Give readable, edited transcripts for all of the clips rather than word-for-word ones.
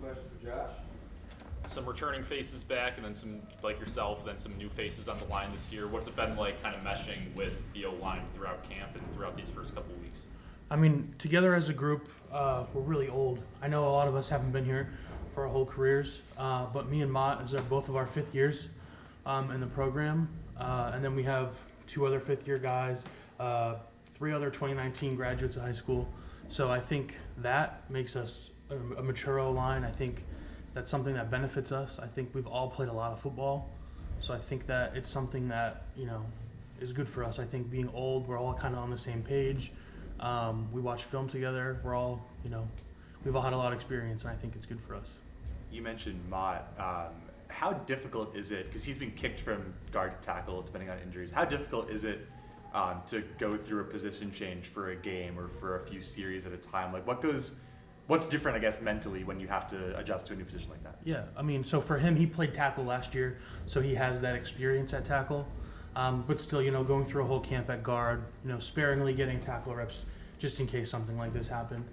questions for Josh. Some returning faces back, and then some like yourself, then some new faces on the line this year. What's it been like kind of meshing with the O-line throughout camp and throughout these first couple of weeks? I mean, together as a group, we're really old. I know a lot of us haven't been here for our whole careers, but me and Mott are both of our 5th years in the program. And then we have 2 other 5th-year guys, 3 other 2019 graduates of high school. So I think that makes us a mature O-line. I think that's something that benefits us. I think we've all played a lot of football. So I think that it's something that, is good for us. I think being old, we're all kind of on the same page. We watch film together. We're all, we've all had a lot of experience, and I think it's good for us. You mentioned Mott. How difficult is it, because he's been kicked from guard to tackle depending on injuries, how difficult is it to go through a position change for a game or for a few series at a time? Like what's different, I guess, mentally when you have to adjust to a new position like that? Yeah, I mean, so for him, he played tackle last year, so he has that experience at tackle. But still, going through a whole camp at guard, sparingly getting tackle reps just in case something like this happened.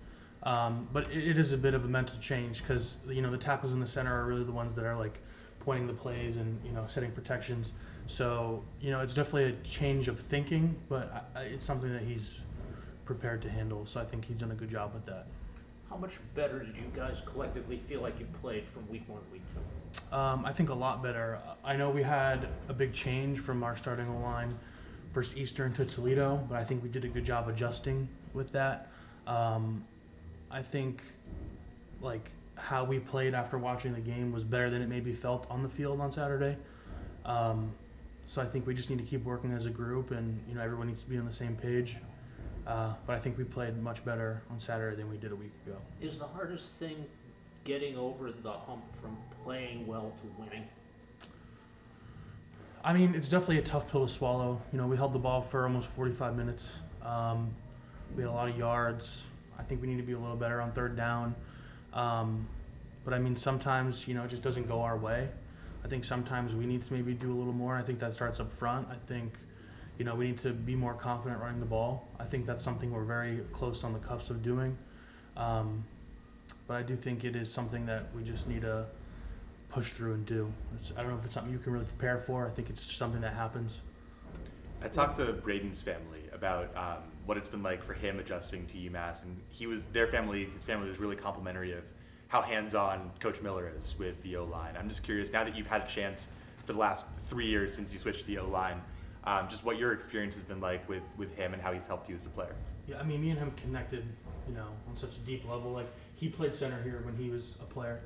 But it is a bit of a mental change because, the tackles in the center are really the ones that are like pointing the plays and, setting protections. So, it's definitely a change of thinking, but it's something that he's prepared to handle. So I think he's done a good job with that. How much better did you guys collectively feel like you played from week 1 to week 2? I think a lot better. I know we had a big change from our starting O-line versus Eastern to Toledo, but I think we did a good job adjusting with that. I think how we played after watching the game was better than it maybe felt on the field on Saturday. So I think we just need to keep working as a group, and everyone needs to be on the same page. But I think we played much better on Saturday than we did a week ago. Is the hardest thing getting over the hump from playing well to winning? I mean, it's definitely a tough pill to swallow. We held the ball for almost 45 minutes. We had a lot of yards. I think we need to be a little better on 3rd down. But I mean, sometimes, it just doesn't go our way. I think sometimes we need to maybe do a little more. I think that starts up front. I think, we need to be more confident running the ball. I think that's something we're very close on the cusp of doing. But I do think it is something that we just need to push through and do. I don't know if it's something you can really prepare for. I think it's something that happens. I talked to Braden's family about what it's been like for him adjusting to UMass, and his family was really complimentary of how hands-on Coach Miller is with the O-line. I'm just curious, now that you've had a chance for the last 3 years since you switched to the O-line, just what your experience has been like with him and how he's helped you as a player. Yeah, I mean, me and him connected, on such a deep level. Like, he played center here when he was a player.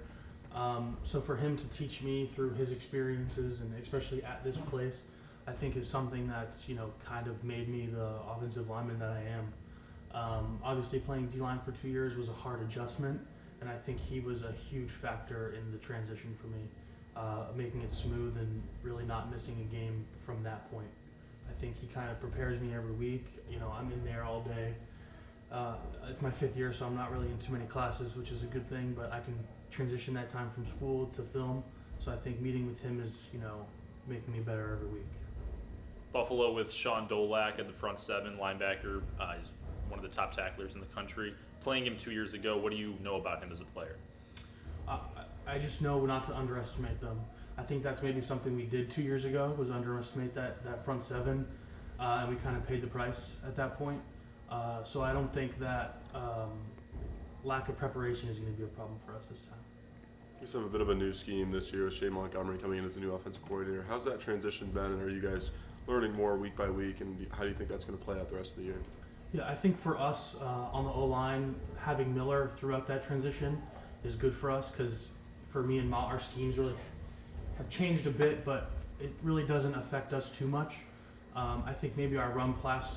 So for him to teach me through his experiences, and especially at this place, I think is something that's, kind of made me the offensive lineman that I am. Obviously playing D-line for 2 years was a hard adjustment, and I think he was a huge factor in the transition for me, making it smooth and really not missing a game from that point. I think he kind of prepares me every week. I'm in there all day. It's my 5th year, so I'm not really in too many classes, which is a good thing, but I can transition that time from school to film. So I think meeting with him is, making me better every week. Buffalo with Sean Dolak at the front 7 linebacker. He's one of the top tacklers in the country. Playing him 2 years ago, what do you know about him as a player? I just know not to underestimate them. I think that's maybe something we did 2 years ago, was underestimate that front 7, and we kind of paid the price at that point. So I don't think that lack of preparation is going to be a problem for us this time. You guys have a bit of a new scheme this year with Shea Montgomery coming in as the new offensive coordinator. How's that transition been, and are you guys learning more week by week, and how do you think that's going to play out the rest of the year? Yeah, I think for us on the O-line, having Miller throughout that transition is good for us, because for me and Mott, our schemes really have changed a bit, but it really doesn't affect us too much. I think maybe our run-pass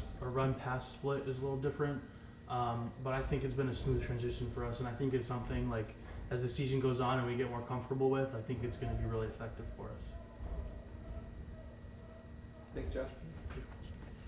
split is a little different, but I think it's been a smooth transition for us, and I think it's something like as the season goes on and we get more comfortable with, I think it's going to be really effective for us. Thanks, Josh.